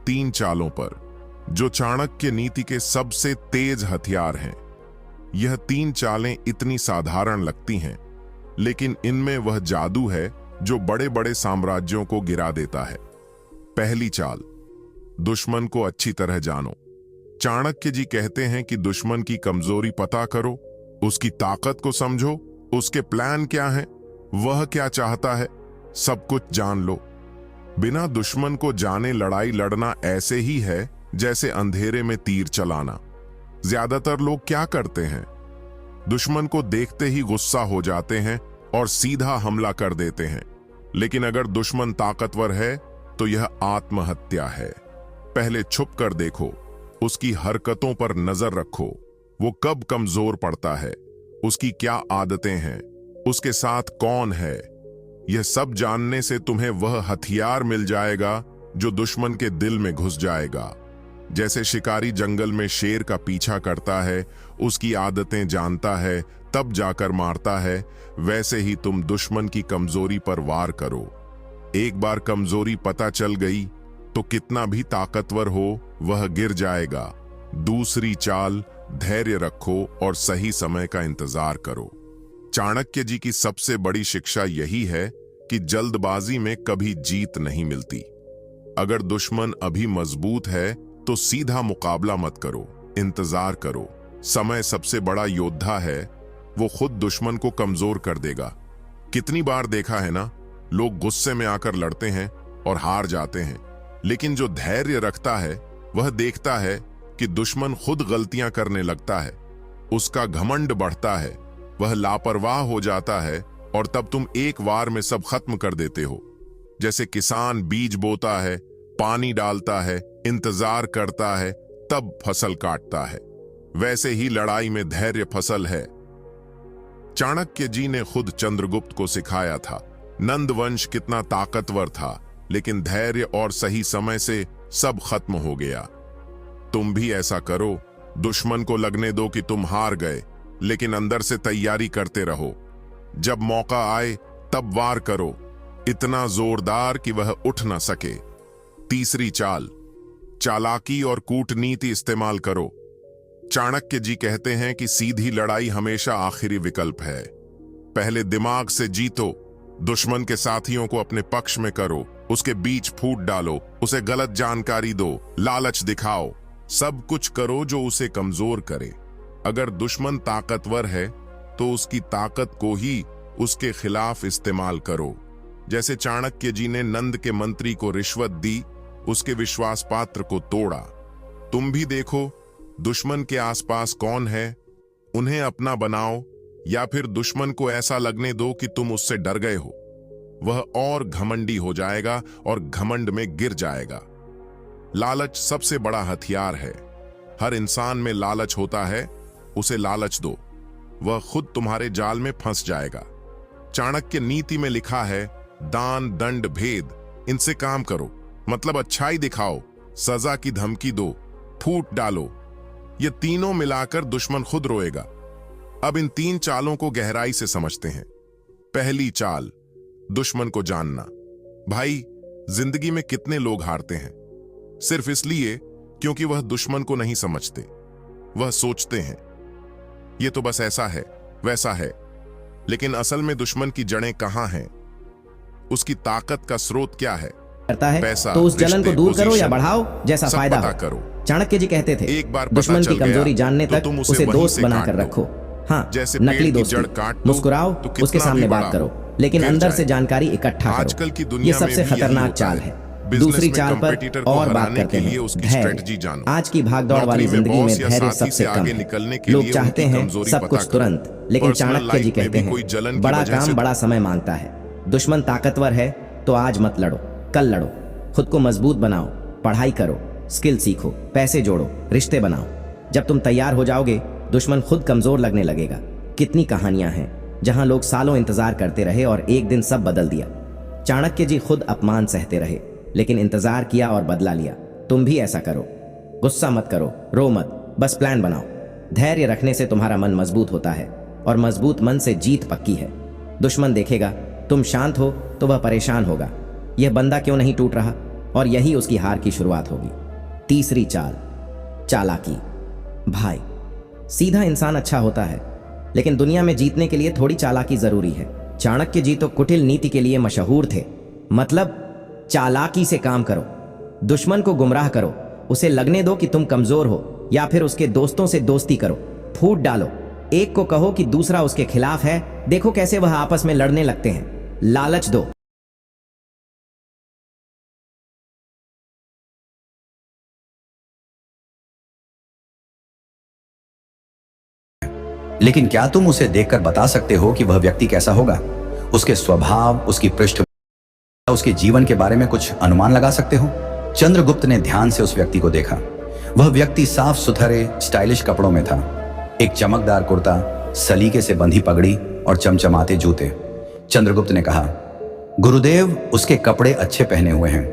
3 चालों पर, जो चाणक्य नीति के सबसे तेज हथियार हैं। यह 3 चालें इतनी साधारण लगती हैं, लेकिन इनमें वह जादू है जो बड़े बड़े साम्राज्यों को गिरा देता है। पहली चाल, दुश्मन को अच्छी तरह जानो। चाणक्य जी कहते हैं कि दुश्मन की कमजोरी पता करो, उसकी ताकत को समझो, उसके प्लान क्या है, वह क्या चाहता है, सब कुछ जान लो। बिना दुश्मन को जाने लड़ाई लड़ना ऐसे ही है जैसे अंधेरे में तीर चलाना। ज्यादातर लोग क्या करते हैं, दुश्मन को देखते ही गुस्सा हो जाते हैं और सीधा हमला कर देते हैं। लेकिन अगर दुश्मन ताकतवर है तो यह आत्महत्या है। पहले छुप कर देखो, उसकी हरकतों पर नजर रखो, वो कब कमजोर पड़ता है, उसकी क्या आदतें हैं, उसके साथ कौन है। यह सब जानने से तुम्हें वह हथियार मिल जाएगा जो दुश्मन के दिल में घुस जाएगा। जैसे शिकारी जंगल में शेर का पीछा करता है, उसकी आदतें जानता है, तब जाकर मारता है, वैसे ही तुम दुश्मन की कमजोरी पर वार करो। एक बार कमजोरी पता चल गई तो कितना भी ताकतवर हो वह गिर जाएगा। दूसरी चाल, धैर्य रखो और सही समय का इंतजार करो। चाणक्य जी की सबसे बड़ी शिक्षा यही है कि जल्दबाजी में कभी जीत नहीं मिलती। अगर दुश्मन अभी मजबूत है तो सीधा मुकाबला मत करो, इंतजार करो। समय सबसे बड़ा योद्धा है, वो खुद दुश्मन को कमजोर कर देगा। कितनी बार देखा है ना, लोग गुस्से में आकर लड़ते हैं और हार जाते हैं, लेकिन जो धैर्य रखता है वह देखता है कि दुश्मन खुद गलतियां करने लगता है, उसका घमंड बढ़ता है, वह लापरवाह हो जाता है और तब तुम एक वार में सब खत्म कर देते हो। जैसे किसान बीज बोता है, पानी डालता है, इंतजार करता है, तब फसल काटता है, वैसे ही लड़ाई में धैर्य फसल है। चाणक्य जी ने खुद चंद्रगुप्त को सिखाया था। नंद वंश कितना ताकतवर था, लेकिन धैर्य और सही समय से सब खत्म हो गया। तुम भी ऐसा करो, दुश्मन को लगने दो कि तुम हार गए, लेकिन अंदर से तैयारी करते रहो। जब मौका आए तब वार करो, इतना जोरदार कि वह उठ न सके। तीसरी चाल, चालाकी और कूटनीति इस्तेमाल करो। चाणक्य जी कहते हैं कि सीधी लड़ाई हमेशा आखिरी विकल्प है। पहले दिमाग से जीतो, दुश्मन के साथियों को अपने पक्ष में करो, उसके बीच फूट डालो, उसे गलत जानकारी दो, लालच दिखाओ, सब कुछ करो जो उसे कमजोर करे। अगर दुश्मन ताकतवर है तो उसकी ताकत को ही उसके खिलाफ इस्तेमाल करो। जैसे चाणक्य जी ने नंद के मंत्री को रिश्वत दी, उसके विश्वास पात्र को तोड़ा। तुम भी देखो दुश्मन के आसपास कौन है, उन्हें अपना बनाओ, या फिर दुश्मन को ऐसा लगने दो कि तुम उससे डर गए हो। वह और घमंडी हो जाएगा और घमंड में गिर जाएगा। लालच सबसे बड़ा हथियार है। हर इंसान में लालच होता है, उसे लालच दो, वह खुद तुम्हारे जाल में फंस जाएगा। चाणक्य नीति में लिखा है, दान दंड भेद, इनसे काम करो, मतलब अच्छाई दिखाओ, सजा की धमकी दो, फूट डालो। ये तीनों मिलाकर दुश्मन खुद रोएगा। अब इन 3 चालों को गहराई से समझते हैं। पहली चाल, दुश्मन को जानना। भाई, जिंदगी में कितने लोग हारते हैं सिर्फ इसलिए क्योंकि वह दुश्मन को नहीं समझते। वह सोचते हैं ये तो बस ऐसा है, वैसा है, लेकिन असल में दुश्मन की जड़ें कहां हैं, उसकी ताकत का स्रोत क्या है, करता है पैसा, तो उस जलन को दूर करो या बढ़ाओ, जैसा फायदा हो। करो। चाणक्य जी कहते थे, एक बार दुश्मन की कमजोरी जानने तो तक उसे दोस्त बनाकर रखो। हाँ, जैसे नकली दोस्ती, मुस्कुराओ, उसके सामने बात करो, लेकिन अंदर से जानकारी इकट्ठा आजकल की करो। दुनिया ये सबसे खतरनाक चाल है। दूसरी चाल पर और बात करते हैं, धैर्य। आज की भागदौड़ वाली जिंदगी में धैर्य सबसे कम है। लोग चाहते हैं सब कुछ तुरंत, लेकिन चाणक्य जी कहते हैं बड़ा काम बड़ा समय मांगता है। दुश्मन ताकतवर है तो आज मत लड़ो, कल लड़ो। खुद को मजबूत बनाओ, पढ़ाई करो, स्किल सीखो, पैसे जोड़ो, रिश्ते बनाओ। जब तुम तैयार हो जाओगे, दुश्मन खुद कमजोर लगने लगेगा। कितनी कहानियां हैं जहां लोग सालों इंतजार करते रहे और एक दिन सब बदल दिया। चाणक्य जी खुद अपमान सहते रहे, लेकिन इंतजार किया और बदला लिया। तुम भी ऐसा करो। गुस्सा मत करो, रो मत, बस प्लान बनाओ। धैर्य रखने से तुम्हारा मन मजबूत होता है और मजबूत मन से जीत पक्की है। दुश्मन देखेगा तुम शांत हो तो वह परेशान होगा, यह बंदा क्यों नहीं टूट रहा, और यही उसकी हार की शुरुआत होगी। तीसरी चाल, चालाकी। भाई, सीधा इंसान अच्छा होता है, लेकिन दुनिया में जीतने के लिए थोड़ी चालाकी जरूरी है। चाणक्य जी तो कुटिल नीति के लिए मशहूर थे। मतलब चालाकी से काम करो, दुश्मन को गुमराह करो, उसे लगने दो कि तुम कमजोर हो, या फिर उसके दोस्तों से दोस्ती करो, फूट डालो। एक को कहो कि दूसरा उसके खिलाफ है, देखो कैसे वह आपस में लड़ने लगते हैं। लालच दो। लेकिन क्या तुम उसे देखकर बता सकते हो कि वह व्यक्ति कैसा होगा? उसके स्वभाव, उसकी पृष्ठभूमि, उसके जीवन के बारे में कुछ अनुमान लगा सकते हो? चंद्रगुप्त ने ध्यान से उस व्यक्ति को देखा। वह व्यक्ति साफ सुथरे स्टाइलिश कपड़ों में था। एक चमकदार कुर्ता, सलीके से बंधी पगड़ी और चमचमाते जूते। चंद्रगुप्त ने कहा, गुरुदेव, उसके कपड़े अच्छे पहने हुए हैं।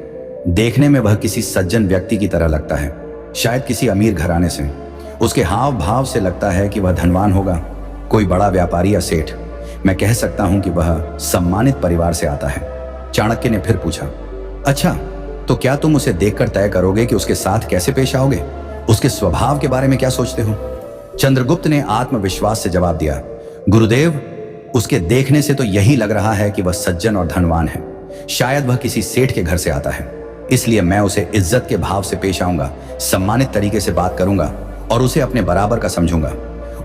देखने में वह किसी सज्जन व्यक्ति की तरह लगता है, शायद किसी अमीर घराने से। उसके हाव भाव से लगता है कि वह धनवान होगा, कोई बड़ा व्यापारी या सेठ। मैं कह सकता हूं कि वह सम्मानित परिवार से आता है। चाणक्य ने फिर पूछा, अच्छा, तो क्या तुम उसे देखकर तय करोगे कि उसके साथ कैसे पेश आओगे? उसके स्वभाव के बारे में क्या सोचते हो? चंद्रगुप्त ने आत्मविश्वास से जवाब दिया, गुरुदेव, उसके देखने से तो यही लग रहा है कि वह सज्जन और धनवान है। शायद वह किसी सेठ के घर से आता है, इसलिए मैं उसे इज्जत के भाव से पेश आऊंगा, सम्मानित तरीके से बात करूंगा और उसे अपने बराबर का समझूंगा।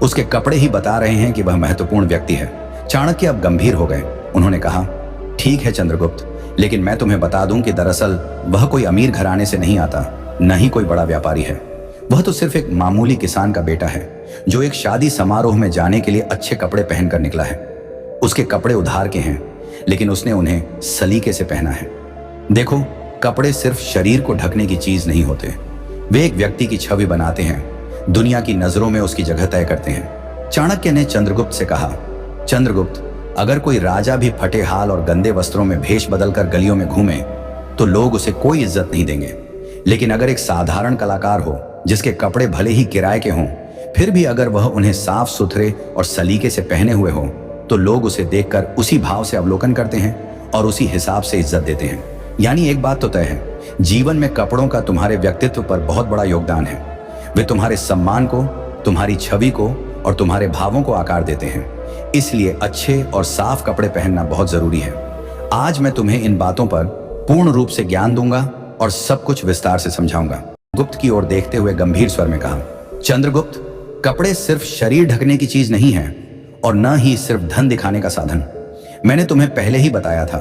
उसके कपड़े ही बता रहे हैं कि वह महत्वपूर्ण व्यक्ति है। चाणक्य अब गंभीर हो गए। उन्होंने कहा, ठीक है चंद्रगुप्त, लेकिन मैं तुम्हें बता दूं कि दरअसल वह कोई अमीर घराने से नहीं आता, न ही कोई बड़ा व्यापारी है। वह तो सिर्फ एक मामूली किसान का बेटा है, जो एक शादी समारोह में जाने के लिए अच्छे कपड़े पहनकर निकला है। उसके कपड़े उधार के हैं, लेकिन उसने उन्हें सलीके से पहना है। देखो, कपड़े सिर्फ शरीर को ढकने की चीज नहीं होते, वे एक व्यक्ति की छवि बनाते हैं, दुनिया की नजरों में उसकी जगह तय करते हैं। चाणक्य ने चंद्रगुप्त से कहा, चंद्रगुप्त, अगर कोई राजा भी फटे हाल और गंदे वस्त्रों में भेष बदलकर गलियों में घूमे तो लोग उसे कोई इज्जत नहीं देंगे, लेकिन अगर एक साधारण कलाकार हो जिसके कपड़े भले ही किराए के हों, फिर भी अगर वह उन्हें साफ सुथरे और सलीके से पहने हुए हो तो लोग उसे देखकर उसी भाव से अवलोकन करते हैं और उसी हिसाब से इज्जत देते हैं। यानी एक बात तो तय है, जीवन में कपड़ों का तुम्हारे व्यक्तित्व पर बहुत बड़ा योगदान है। वे तुम्हारे सम्मान को, तुम्हारी छवि को और तुम्हारे भावों को आकार देते हैं। इसलिए अच्छे और साफ कपड़े पहनना बहुत जरूरी है। आज मैं तुम्हें इन बातों पर पूर्ण रूप से ज्ञान दूंगा और सब कुछ विस्तार से समझाऊंगा। गुप्त की ओर देखते हुए गंभीर स्वर में कहा, चंद्रगुप्त, कपड़े सिर्फ शरीर ढकने की चीज नहीं है और न ही सिर्फ धन दिखाने का साधन। मैंने तुम्हें पहले ही बताया था,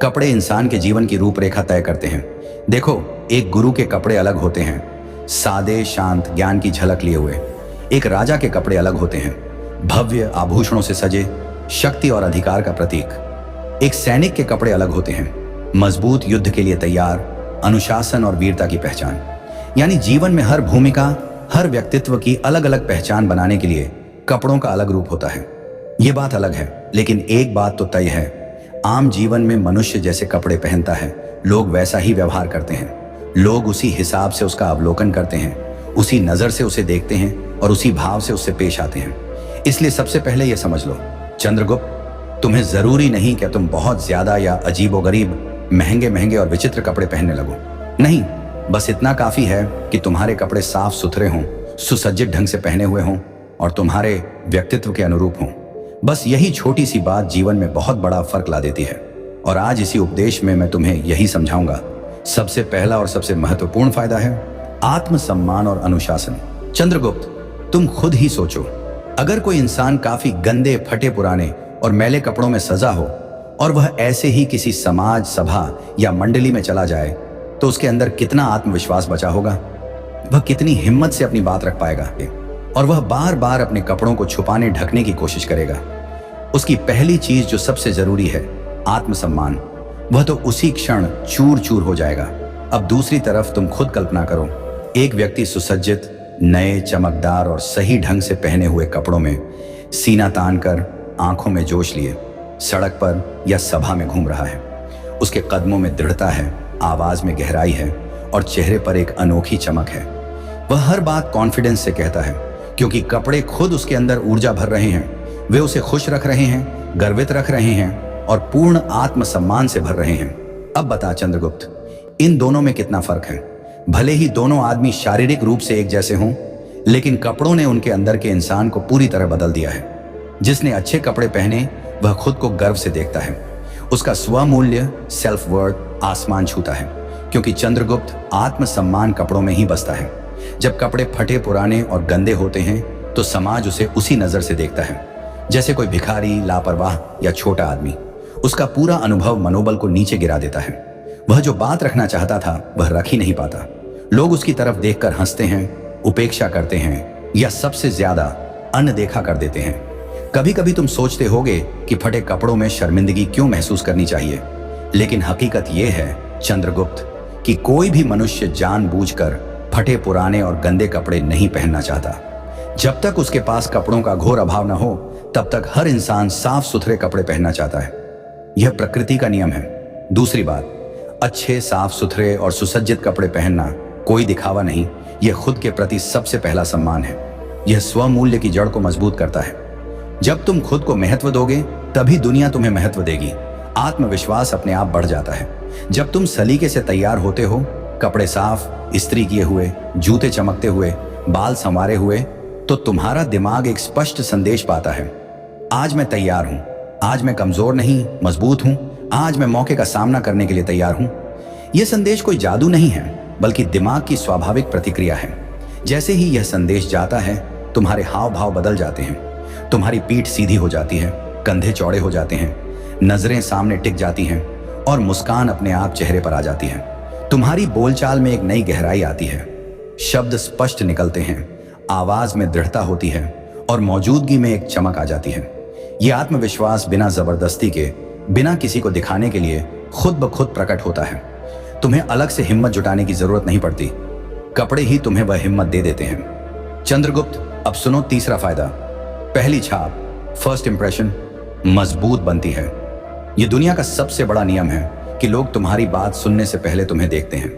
कपड़े इंसान के जीवन की रूपरेखा तय करते हैं। देखो, एक गुरु के कपड़े अलग होते हैं, सादे शांत ज्ञान की झलक लिए हुए। एक राजा के कपड़े अलग होते हैं, भव्य आभूषणों से सजे, शक्ति और अधिकार का प्रतीक। एक सैनिक के कपड़े अलग होते हैं, मजबूत युद्ध के लिए तैयार, अनुशासन और वीरता की पहचान। यानी जीवन में हर भूमिका, हर व्यक्तित्व की अलग अलग पहचान बनाने के लिए कपड़ों का अलग रूप होता है। ये बात अलग है, लेकिन एक बात तो तय है, आम जीवन में मनुष्य जैसे कपड़े पहनता है, लोग वैसा ही व्यवहार करते हैं। लोग उसी हिसाब से उसका अवलोकन करते हैं, उसी नजर से उसे देखते हैं और उसी भाव से उससे पेश आते हैं। इसलिए सबसे पहले यह समझ लो चंद्रगुप्त, तुम्हें जरूरी नहीं कि तुम बहुत ज्यादा या अजीबोगरीब महंगे महंगे और विचित्र कपड़े पहनने लगो। नहीं, बस इतना काफी है कि तुम्हारे कपड़े साफ सुथरे हों, सुसज्जित ढंग से पहने हुए हों और तुम्हारे व्यक्तित्व के अनुरूप हों। बस यही छोटी सी बात जीवन में बहुत बड़ा फर्क ला देती है। और आज इसी उपदेश में मैं तुम्हें यही समझाऊंगा। सबसे पहला और सबसे महत्वपूर्ण फायदा है आत्मसम्मान और अनुशासन। चंद्रगुप्त, तुम खुद ही सोचो, अगर कोई इंसान काफी गंदे, फटे पुराने और मैले कपड़ों में सजा हो और वह ऐसे ही किसी समाज, सभा या मंडली में चला जाए तो उसके अंदर कितना आत्मविश्वास बचा होगा, वह कितनी हिम्मत से अपनी बात रख पाएगा और वह बार बार अपने कपड़ों को छुपाने ढकने की कोशिश करेगा। उसकी पहली चीज जो सबसे जरूरी है, आत्मसम्मान, वह तो उसी क्षण चूर चूर हो जाएगा। अब दूसरी तरफ तुम खुद कल्पना करो, एक व्यक्ति सुसज्जित, नए, चमकदार और सही ढंग से पहने हुए कपड़ों में सीना तान कर, आंखों में जोश लिए सड़क पर या सभा में घूम रहा है। उसके कदमों में दृढ़ता है, आवाज में गहराई है और चेहरे पर एक अनोखी चमक है। वह हर बात कॉन्फिडेंस से कहता है, क्योंकि कपड़े खुद उसके अंदर ऊर्जा भर रहे हैं। वे उसे खुश रख रहे हैं, गर्वित रख रहे हैं और पूर्ण आत्मसम्मान से भर रहे हैं। अब बता चंद्रगुप्त, इन दोनों में कितना फर्क है। भले ही दोनों आदमी शारीरिक रूप से एक जैसे हों, लेकिन कपड़ों ने उनके अंदर के इंसान को पूरी तरह बदल दिया है। जिसने अच्छे कपड़े पहने वह खुद को गर्व से देखता है, उसका स्वमूल्य सेल्फ वर्थ आसमान छूता है, क्योंकि चंद्रगुप्त आत्मसम्मान कपड़ों में ही बसता है। जब कपड़े फटे पुराने और गंदे होते हैं तो समाज उसे उसी नजर से देखता है, जैसे कोई भिखारी, लापरवाह या छोटा आदमी। उसका पूरा अनुभव मनोबल को नीचे गिरा देता है। वह जो बात रखना चाहता था वह रख ही नहीं पाता। लोग उसकी तरफ देखकर हंसते हैं, उपेक्षा करते हैं या सबसे ज्यादा अनदेखा कर देते हैं। कभी कभी तुम सोचते होगे कि फटे कपड़ों में शर्मिंदगी क्यों महसूस करनी चाहिए, लेकिन हकीकत यह है चंद्रगुप्त कि कोई भी मनुष्य जानबूझकर फटे पुराने और गंदे कपड़े नहीं पहनना चाहता। जब तक उसके पास कपड़ों का घोर अभाव न हो तब तक हर इंसान साफ सुथरे कपड़े पहनना चाहता है। यह प्रकृति का नियम है। दूसरी बात, अच्छे, साफ सुथरे और सुसज्जित कपड़े पहनना कोई दिखावा नहीं, यह खुद के प्रति सबसे पहला सम्मान है। यह स्वमूल्य की जड़ को मजबूत करता है। जब तुम खुद को महत्व दोगे तभी दुनिया तुम्हें महत्व देगी। आत्मविश्वास अपने आप बढ़ जाता है। जब तुम सलीके से तैयार होते हो, कपड़े साफ, इस्त्री किए हुए, जूते चमकते हुए, बाल संवारे हुए, तो तुम्हारा दिमाग एक स्पष्ट संदेश पाता है, आज मैं तैयार हूं, आज मैं कमजोर नहीं, मजबूत हूं, आज मैं मौके का सामना करने के लिए तैयार हूं। यह संदेश कोई जादू नहीं है, बल्कि दिमाग की स्वाभाविक प्रतिक्रिया है। जैसे ही यह संदेश जाता है, तुम्हारे हाव भाव बदल जाते हैं। तुम्हारी पीठ सीधी हो जाती है, कंधे चौड़े हो जाते हैं, नजरें सामने टिक जाती हैं और मुस्कान अपने आप चेहरे पर आ जाती है। तुम्हारी बोलचाल में एक नई गहराई आती है, शब्द स्पष्ट निकलते हैं, आवाज में दृढ़ता होती है और मौजूदगी में एक चमक आ जाती है। यह आत्मविश्वास बिना जबरदस्ती के, बिना किसी को दिखाने के लिए खुद ब खुद प्रकट होता है। तुम्हें अलग से हिम्मत जुटाने की जरूरत नहीं पड़ती, कपड़े ही तुम्हें वह हिम्मत दे देते हैं। चंद्रगुप्त, अब सुनो तीसरा फायदा। पहली छाप, फर्स्ट इंप्रेशन, मजबूत बनती है। यह दुनिया का सबसे बड़ा नियम है कि लोग तुम्हारी बात सुनने से पहले तुम्हें देखते हैं।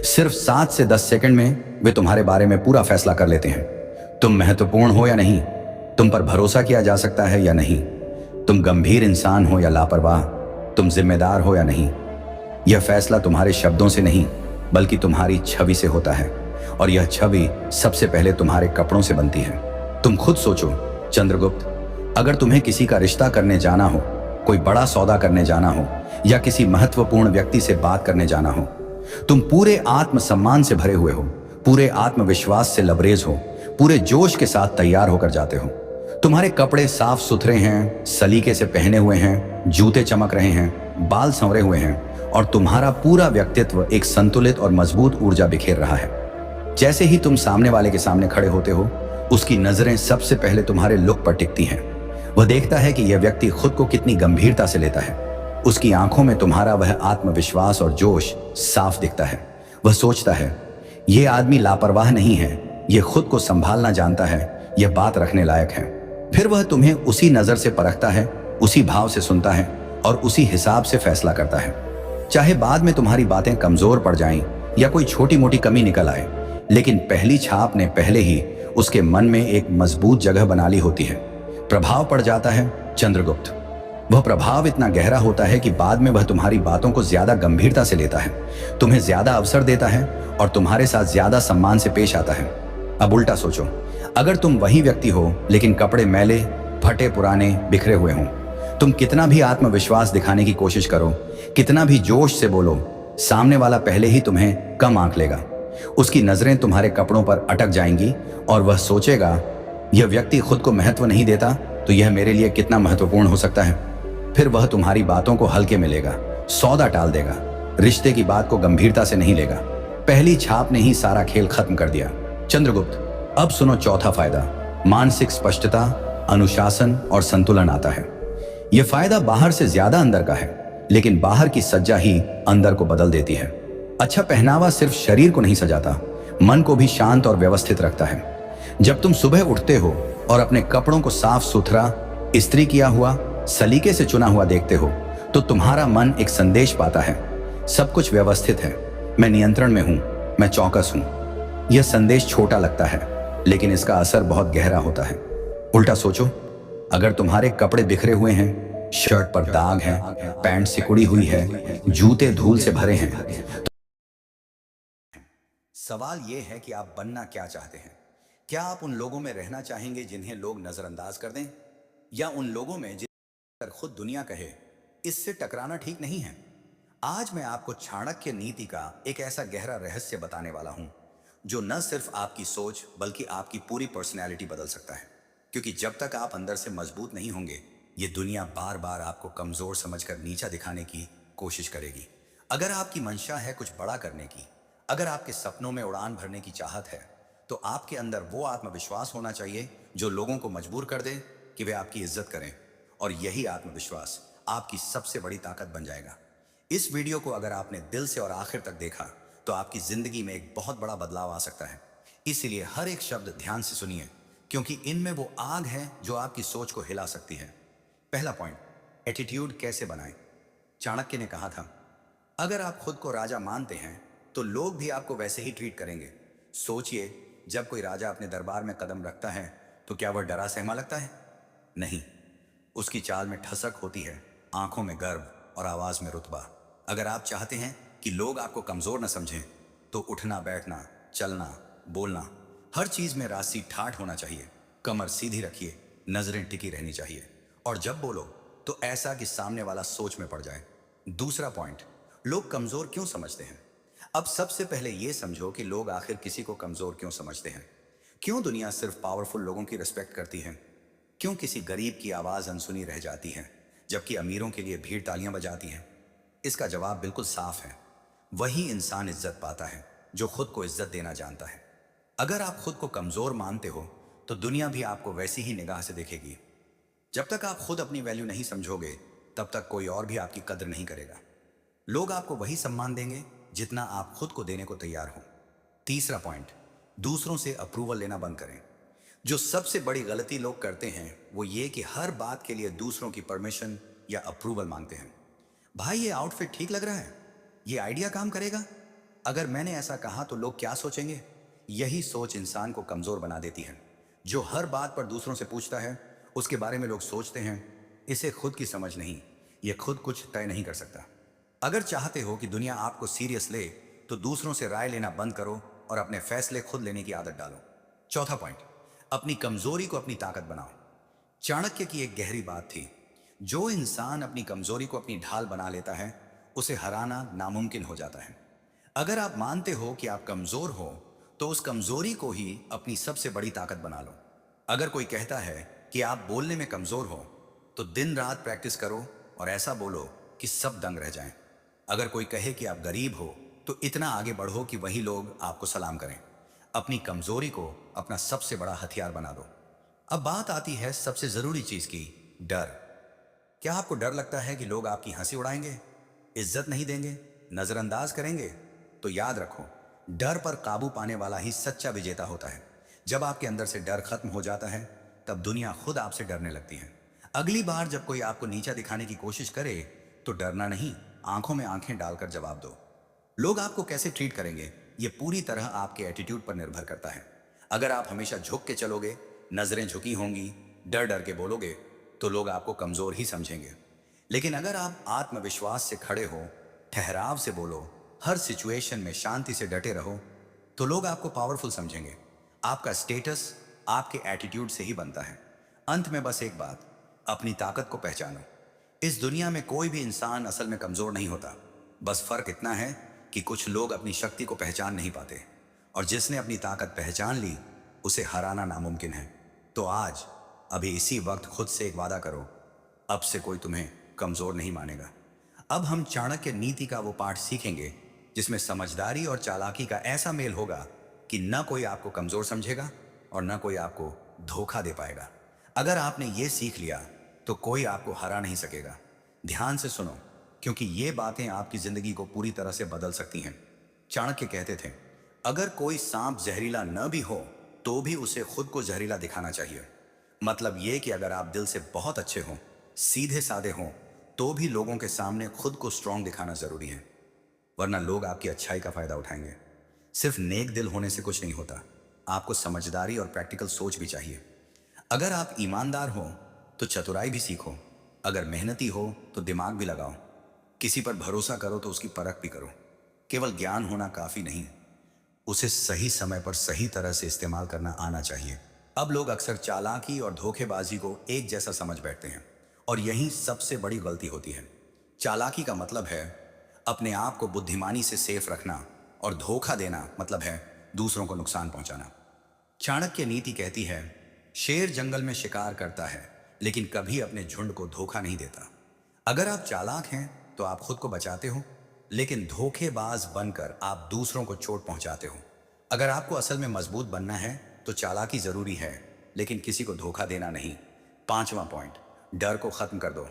सिर्फ 7 से 10 सेकंड में वे तुम्हारे बारे में पूरा फैसला कर लेते हैं। तुम महत्वपूर्ण हो या नहीं, तुम पर भरोसा किया जा सकता है या नहीं, तुम गंभीर इंसान हो या लापरवाह, तुम जिम्मेदार हो या नहीं। यह फैसला तुम्हारे शब्दों से नहीं बल्कि तुम्हारी छवि से होता है, और यह छवि सबसे पहले तुम्हारे कपड़ों से बनती है। तुम खुद सोचो चंद्रगुप्त, अगर तुम्हें किसी का रिश्ता करने जाना हो, कोई बड़ा सौदा करने जाना हो या किसी महत्वपूर्ण व्यक्ति से बात करने जाना हो, तुम पूरे आत्मसम्मान से भरे हुए हो, पूरे आत्मविश्वास से लबरेज हो, पूरे जोश के साथ तैयार होकर जाते हो। तुम्हारे कपड़े साफ सुथरे हैं, सलीके से पहने हुए हैं, जूते चमक रहे हैं, बाल संवरे हुए हैं और तुम्हारा पूरा व्यक्तित्व एक संतुलित और मजबूत ऊर्जा बिखेर रहा है। जैसे ही तुम सामने वाले के सामने खड़े होते हो, उसकी नजरें सबसे पहले तुम्हारे लुक पर टिकती हैं। वह देखता है कि यह व्यक्ति खुद को कितनी गंभीरता से लेता है। उसकी आंखों में तुम्हारा वह आत्मविश्वास और जोश साफ दिखता है। वह सोचता है, यह आदमी लापरवाह नहीं है, यह खुद को संभालना जानता है, यह बात रखने लायक है। फिर वह तुम्हें उसी नजर से परखता है, उसी भाव से सुनता है और उसी हिसाब से फैसला करता है। चाहे बाद में तुम्हारी बातें कमजोर पड़ जाएं या कोई छोटी मोटी कमी निकल आए, लेकिन पहली छाप ने पहले ही उसके मन में एक मजबूत जगह बना ली होती है। प्रभाव पड़ जाता है चंद्रगुप्त। वह प्रभाव इतना गहरा होता है कि बाद में वह तुम्हारी बातों को ज्यादा गंभीरता से लेता है, तुम्हें ज्यादा अवसर देता है और तुम्हारे साथ ज्यादा सम्मान से पेश आता है। अब उल्टा सोचो, अगर तुम वही व्यक्ति हो लेकिन कपड़े मैले, फटे पुराने, बिखरे हुए हों, तुम कितना भी आत्मविश्वास दिखाने की कोशिश करो, कितना भी जोश से बोलो, सामने वाला पहले ही तुम्हें कम आंक लेगा। उसकी नजरें तुम्हारे कपड़ों पर अटक जाएंगी और वह सोचेगा, यह व्यक्ति खुद को महत्व नहीं देता तो यह मेरे लिए कितना महत्वपूर्ण हो सकता है। फिर वह तुम्हारी बातों को हल्के में लेगा, सौदा टाल देगा, रिश्ते की बात को गंभीरता से नहीं लेगा। पहली छाप ने ही सारा खेल खत्म कर दिया। चंद्रगुप्त, अब सुनो चौथा फायदा। मानसिक स्पष्टता, अनुशासन और संतुलन आता है। यह फायदा बाहर से ज्यादा अंदर का है, लेकिन बाहर की सज्जा ही अंदर को बदल देती है। अच्छा पहनावा सिर्फ शरीर को नहीं सजाता, मन को भी शांत और व्यवस्थित रखता है। जब तुम सुबह उठते हो और अपने कपड़ों को साफ सुथरा, इस्त्री किया हुआ, सलीके से चुना हुआ देखते हो, तो तुम्हारा मन एक संदेश पाता है, सब कुछ व्यवस्थित है, मैं नियंत्रण में हूं, मैं चौकस हूं। यह संदेश छोटा लगता है, लेकिन इसका असर बहुत गहरा होता है। उल्टा सोचो, अगर तुम्हारे कपड़े बिखरे हुए हैं, शर्ट पर दाग है, पैंट सिकुड़ी हुई है, जूते धूल से भरे हैं, सवाल यह है कि आप बनना क्या चाहते हैं। क्या आप उन लोगों में रहना चाहेंगे जिन्हें लोग नजरअंदाज कर दें, या उन लोगों में जिन खुद दुनिया कहे इससे टकराना ठीक नहीं है। आज मैं आपको चाणक्य नीति का एक ऐसा गहरा रहस्य बताने वाला हूं जो न सिर्फ आपकी सोच बल्कि आपकी पूरी पर्सनैलिटी बदल सकता है। क्योंकि जब तक आप अंदर से मजबूत नहीं होंगे, ये दुनिया बार बार आपको कमजोर समझकर नीचा दिखाने की कोशिश करेगी। अगर आपकी मंशा है कुछ बड़ा करने की, अगर आपके सपनों में उड़ान भरने की चाहत है, तो आपके अंदर वो आत्मविश्वास होना चाहिए जो लोगों को मजबूर कर दे कि वे आपकी इज्जत करें। और यही आत्मविश्वास आपकी सबसे बड़ी ताकत बन जाएगा। इस वीडियो को अगर आपने दिल से और आखिर तक देखा तो आपकी जिंदगी में एक बहुत बड़ा बदलाव आ सकता है। इसलिए हर एक शब्द ध्यान से सुनिए, क्योंकि इनमें वो आग है जो आपकी सोच को हिला सकती है। पहला पॉइंट, एटीट्यूड कैसे बनाएं। चाणक्य ने कहा था, अगर आप खुद को राजा मानते हैं तो लोग भी आपको वैसे ही ट्रीट करेंगे। सोचिए, जब कोई राजा अपने दरबार में कदम रखता है तो क्या वह डरा सहमा लगता है? नहीं, उसकी चाल में ठसक होती है, आंखों में गर्व और आवाज में रुतबा। अगर आप चाहते हैं कि लोग आपको कमजोर न समझें तो उठना बैठना, चलना, बोलना, हर चीज में रास्ती ठाठ होना चाहिए। कमर सीधी रखिए, नजरें टिकी रहनी चाहिए, और जब बोलो तो ऐसा कि सामने वाला सोच में पड़ जाए। दूसरा पॉइंट, लोग कमजोर क्यों समझते हैं। अब सबसे पहले यह समझो कि लोग आखिर किसी को कमजोर क्यों समझते हैं। क्यों दुनिया सिर्फ पावरफुल लोगों की रिस्पेक्ट करती है? क्यों किसी गरीब की आवाज अनसुनी रह जाती है जबकि अमीरों के लिए भीड़ तालियां बजाती है? इसका जवाब बिल्कुल साफ है, वही इंसान इज्जत पाता है जो खुद को इज्जत देना जानता है। अगर आप खुद को कमजोर मानते हो तो दुनिया भी आपको वैसी ही निगाह से देखेगी। जब तक आप खुद अपनी वैल्यू नहीं समझोगे तब तक कोई और भी आपकी कद्र नहीं करेगा। लोग आपको वही सम्मान देंगे जितना आप खुद को देने को तैयार हो। तीसरा पॉइंट, दूसरों से अप्रूवल लेना बंद करें। जो सबसे बड़ी गलती लोग करते हैं वो ये कि हर बात के लिए दूसरों की परमिशन या अप्रूवल मांगते हैं। भाई, ये आउटफिट ठीक लग रहा है, ये आइडिया काम करेगा, अगर मैंने ऐसा कहा तो लोग क्या सोचेंगे? यही सोच इंसान को कमजोर बना देती है। जो हर बात पर दूसरों से पूछता है उसके बारे में लोग सोचते हैं इसे खुद की समझ नहीं, ये खुद कुछ तय नहीं कर सकता। अगर चाहते हो कि दुनिया आपको सीरियस ले तो दूसरों से राय लेना बंद करो और अपने फैसले खुद लेने की आदत डालो। चौथा पॉइंट, अपनी कमजोरी को अपनी ताकत बनाओ। चाणक्य की एक गहरी बात थी, जो इंसान अपनी कमजोरी को अपनी ढाल बना लेता है उसे हराना नामुमकिन हो जाता है। अगर आप मानते हो कि आप कमजोर हो तो उस कमजोरी को ही अपनी सबसे बड़ी ताकत बना लो। अगर कोई कहता है कि आप बोलने में कमजोर हो तो दिन रात प्रैक्टिस करो और ऐसा बोलो कि सब दंग रह जाएं। अगर कोई कहे कि आप गरीब हो तो इतना आगे बढ़ो कि वही लोग आपको सलाम करें। अपनी कमजोरी को अपना सबसे बड़ा हथियार बना दो। अब बात आती है सबसे जरूरी चीज की, डर। क्या आपको डर लगता है कि लोग आपकी हंसी उड़ाएंगे, इज्जत नहीं देंगे, नजरअंदाज करेंगे? तो याद रखो, डर पर काबू पाने वाला ही सच्चा विजेता होता है। जब आपके अंदर से डर खत्म हो जाता है तब दुनिया खुद आपसे डरने लगती है। अगली बार जब कोई आपको नीचा दिखाने की कोशिश करे तो डरना नहीं, आंखों में आंखें डालकर जवाब दो। लोग आपको कैसे ट्रीट करेंगे ये पूरी तरह आपके एटीट्यूड पर निर्भर करता है। अगर आप हमेशा झुक के चलोगे, नजरें झुकी होंगी, डर डर के बोलोगे तो लोग आपको कमजोर ही समझेंगे। लेकिन अगर आप आत्मविश्वास से खड़े हो, ठहराव से बोलो, हर सिचुएशन में शांति से डटे रहो तो लोग आपको पावरफुल समझेंगे। आपका स्टेटस आपके एटीट्यूड से ही बनता है। अंत में बस एक बात, अपनी ताकत को पहचानो। इस दुनिया में कोई भी इंसान असल में कमजोर नहीं होता, बस फर्क इतना है कि कुछ लोग अपनी शक्ति को पहचान नहीं पाते और जिसने अपनी ताकत पहचान ली उसे हराना नामुमकिन है। तो आज अभी इसी वक्त खुद से एक वादा करो, अब से कोई तुम्हें कमजोर नहीं मानेगा। अब हम चाणक्य नीति का वो पाठ सीखेंगे जिसमें समझदारी और चालाकी का ऐसा मेल होगा कि न कोई आपको कमजोर समझेगा और न कोई आपको धोखा दे पाएगा। अगर आपने ये सीख लिया तो कोई आपको हरा नहीं सकेगा। ध्यान से सुनो, क्योंकि ये बातें आपकी जिंदगी को पूरी तरह से बदल सकती हैं। चाणक्य कहते थे, अगर कोई सांप जहरीला न भी हो तो भी उसे खुद को जहरीला दिखाना चाहिए। मतलब ये कि अगर आप दिल से बहुत अच्छे हों, सीधे साधे हों, तो भी लोगों के सामने खुद को स्ट्रांग दिखाना जरूरी है, वरना लोग आपकी अच्छाई का फायदा उठाएंगे। सिर्फ नेक दिल होने से कुछ नहीं होता, आपको समझदारी और प्रैक्टिकल सोच भी चाहिए। अगर आप ईमानदार हो तो चतुराई भी सीखो, अगर मेहनती हो तो दिमाग भी लगाओ, किसी पर भरोसा करो तो उसकी परख भी करो। केवल ज्ञान होना काफी नहीं, उसे सही समय पर सही तरह से इस्तेमाल करना आना चाहिए। अब लोग अक्सर चालाकी और धोखेबाजी को एक जैसा समझ बैठते हैं और यही सबसे बड़ी गलती होती है। चालाकी का मतलब है अपने आप को बुद्धिमानी से सेफ रखना और धोखा देना मतलब है दूसरों को नुकसान पहुंचाना। चाणक्य नीति कहती है, शेर जंगल में शिकार करता है लेकिन कभी अपने झुंड को धोखा नहीं देता। अगर आप चालाक हैं तो आप खुद को बचाते हो, लेकिन धोखेबाज बनकर आप दूसरों को चोट पहुंचाते हो। अगर आपको असल में मजबूत बनना है तो चालाकी जरूरी है, लेकिन किसी को धोखा देना नहीं। 5वां पॉइंट, डर को खत्म कर दो।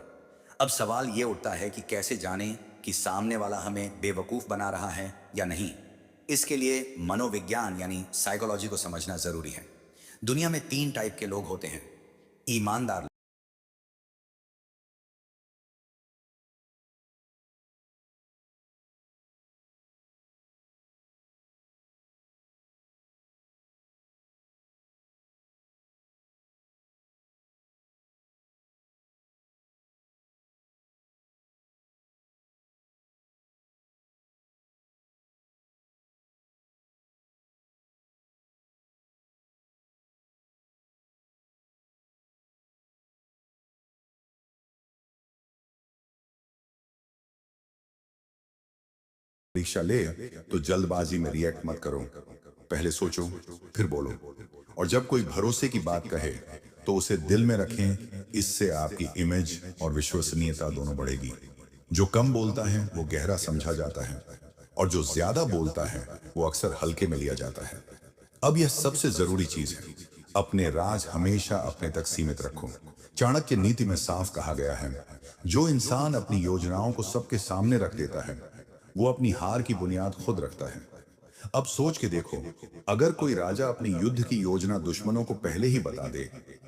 अब सवाल यह उठता है कि कैसे जानें कि सामने वाला हमें बेवकूफ बना रहा है या नहीं। इसके लिए मनोविज्ञान यानी साइकोलॉजी को समझना जरूरी है। दुनिया में 3 टाइप के लोग होते हैं। ईमानदार परीक्षा ले तो जल्दबाजी में रिएक्ट मत करो। पहले सोचो फिर बोलो, और जब कोई भरोसे की बात कहे तो उसे दिल में रखें। इससे आपकी इमेज और विश्वसनीयता दोनों बढ़ेगी। जो कम बोलता है वो गहरा समझा जाता है, और जो ज्यादा बोलता है वो अक्सर हल्के में लिया जाता है। अब यह सबसे जरूरी चीज है, अपने राज हमेशा अपने तक सीमित रखो। चाणक्य नीति में साफ कहा गया है, जो इंसान अपनी योजनाओं को सबके सामने रख देता है वो अपनी हार की बुनियाद खुद रखता है। अब सोच के देखो, अगर कोई राजा अपनी युद्ध की योजना दुश्मनों को पहले ही बता दे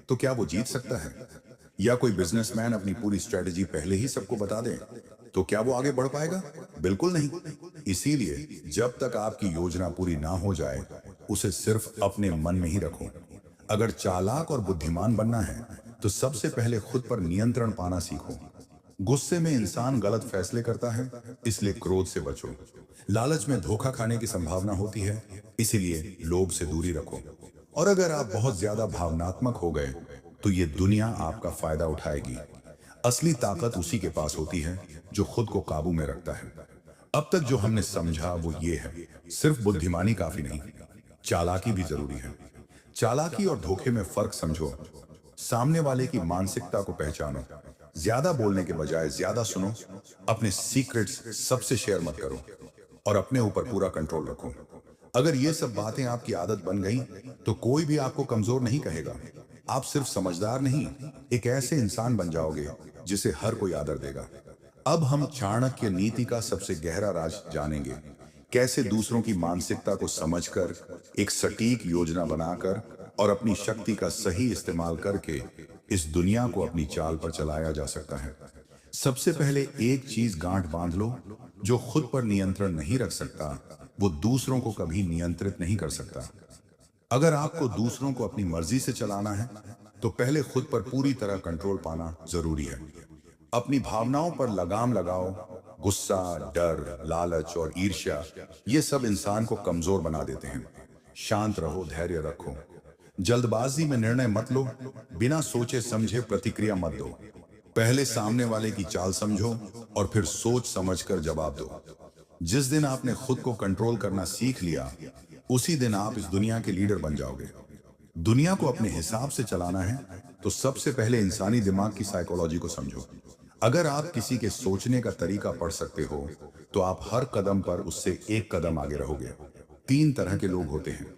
तो क्या वो जीत सकता है? या कोई बिजनेसमैन अपनी पूरी स्ट्रेटजी पहले ही सबको बता दे तो क्या वो आगे बढ़ पाएगा? बिल्कुल नहीं। इसीलिए जब तक आपकी योजना पूरी ना हो जाए उसे सिर्फ अपने मन में ही रखो। अगर चालाक और बुद्धिमान बनना है तो सबसे पहले खुद पर नियंत्रण पाना सीखो। गुस्से में इंसान गलत फैसले करता है, इसलिए क्रोध से बचो। लालच में धोखा खाने की संभावना होती है, इसीलिए लोभ से दूरी रखो। और अगर आप बहुत ज्यादा भावनात्मक हो गए तो ये दुनिया आपका फायदा उठाएगी। असली ताकत उसी के पास होती है जो खुद को काबू में रखता है। अब तक जो हमने समझा वो ये है, सिर्फ बुद्धिमानी काफी नहीं, चालाकी भी जरूरी है। चालाकी और धोखे में फर्क समझो। सामने वाले की मानसिकता को पहचानो। ज्यादा बोलने के बजाय ज्यादा सुनो। अपने सीक्रेट्स सबसे शेयर मत करो और अपने ऊपर पूरा कंट्रोल रखो। अगर ये सब बातें आपकी आदत बन गई तो कोई भी आपको कमजोर नहीं कहेगा। आप सिर्फ समझदार नहीं, एक ऐसे इंसान बन जाओगे जिसे हर कोई आदर देगा। अब हम चाणक्य नीति का सबसे गहरा राज जानेंगे। कैसे दूसरों की मानसिकता को समझकर, एक सटीक योजना बनाकर और अपनी शक्ति का सही इस्तेमाल करके इस दुनिया को अपनी चाल पर चलाया जा सकता है। सबसे पहले एक चीज गांठ बांध लो, जो खुद पर नियंत्रण नहीं रख सकता वो दूसरों को कभी नियंत्रित नहीं कर सकता। अगर आपको दूसरों को अपनी मर्जी से चलाना है तो पहले खुद पर पूरी तरह कंट्रोल पाना जरूरी है। अपनी भावनाओं पर लगाम लगाओ। गुस्सा, डर, लालच और ईर्ष्या ये सब इंसान को कमजोर बना देते हैं। शांत रहो, धैर्य रखो। जल्दबाजी में निर्णय मत लो। बिना सोचे समझे प्रतिक्रिया मत दो। पहले सामने वाले की चाल समझो और फिर सोच समझकर जवाब दो। जिस दिन आपने खुद को कंट्रोल करना सीख लिया उसी दिन आप इस दुनिया के लीडर बन जाओगे। दुनिया को अपने हिसाब से चलाना है तो सबसे पहले इंसानी दिमाग की साइकोलॉजी को समझो। अगर आप किसी के सोचने का तरीका पढ़ सकते हो तो आप हर कदम पर उससे एक कदम आगे रहोगे। 3 तरह के लोग होते हैं।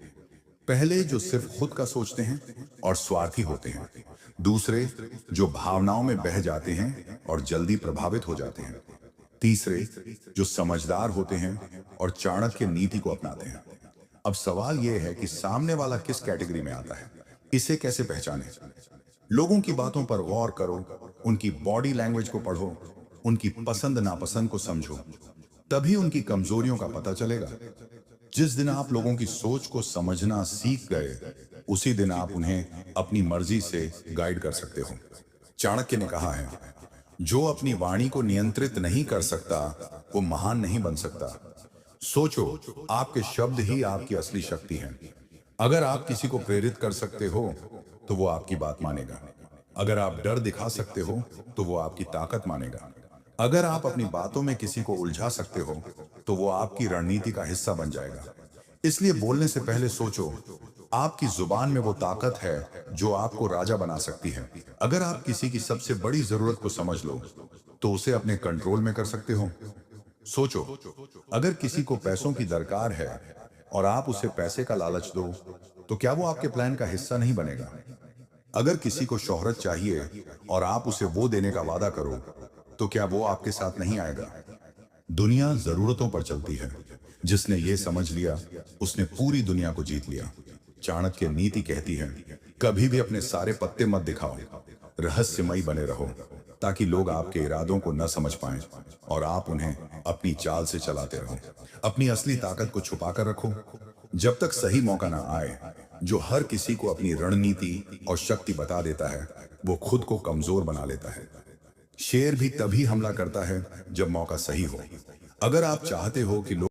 पहले जो सिर्फ खुद का सोचते हैं और स्वार्थी होते हैं। दूसरे जो भावनाओं में बह जाते हैं और जल्दी प्रभावित हो जाते हैं। तीसरे जो समझदार होते हैं और चाणक्य नीति को अपनाते हैं। अब सवाल यह है कि सामने वाला किस कैटेगरी में आता है, इसे कैसे पहचाने? लोगों की बातों पर गौर करो, उनकी बॉडी लैंग्वेज को पढ़ो, उनकी पसंद नापसंद को समझो, तभी उनकी कमजोरियों का पता चलेगा। जिस दिन आप लोगों की सोच को समझना सीख गए उसी दिन आप उन्हें अपनी मर्जी से गाइड कर सकते हो। चाणक्य ने कहा है, जो अपनी वाणी को नियंत्रित नहीं कर सकता वो महान नहीं बन सकता। सोचो, आपके शब्द ही आपकी असली शक्ति हैं। अगर आप किसी को प्रेरित कर सकते हो तो वो आपकी बात मानेगा। अगर आप डर दिखा सकते हो तो वो आपकी ताकत मानेगा। अगर आप अपनी बातों में किसी को उलझा सकते हो तो वो आपकी रणनीति का हिस्सा बन जाएगा। इसलिए बोलने से पहले सोचो, आपकी जुबान में वो ताकत है जो आपको राजा बना सकती है। अगर आप किसी की सबसे बड़ी जरूरत को समझ लो तो उसे अपने कंट्रोल में कर सकते हो। सोचो, अगर किसी को पैसों की दरकार है और आप उसे पैसे का लालच दो तो क्या वो आपके प्लान का हिस्सा नहीं बनेगा? अगर किसी को शोहरत चाहिए और आप उसे वो देने का वादा करो तो क्या वो आपके साथ नहीं आएगा? दुनिया जरूरतों पर चलती है। जिसने ये समझ लिया उसने पूरी दुनिया को जीत लिया। चाणक्य नीति कहती है, कभी भी अपने सारे पत्ते मत दिखाओ, रहस्यमयी बने रहो ताकि लोग आपके इरादों को न समझ पाएं और आप उन्हें अपनी चाल से चलाते रहो। अपनी असली ताकत को छुपा कर रखो जब तक सही मौका ना आए। जो हर किसी को अपनी रणनीति और शक्ति बता देता है वो खुद को कमजोर बना लेता है। शेर भी तभी हमला करता है जब मौका सही हो। अगर आप चाहते हो कि लोग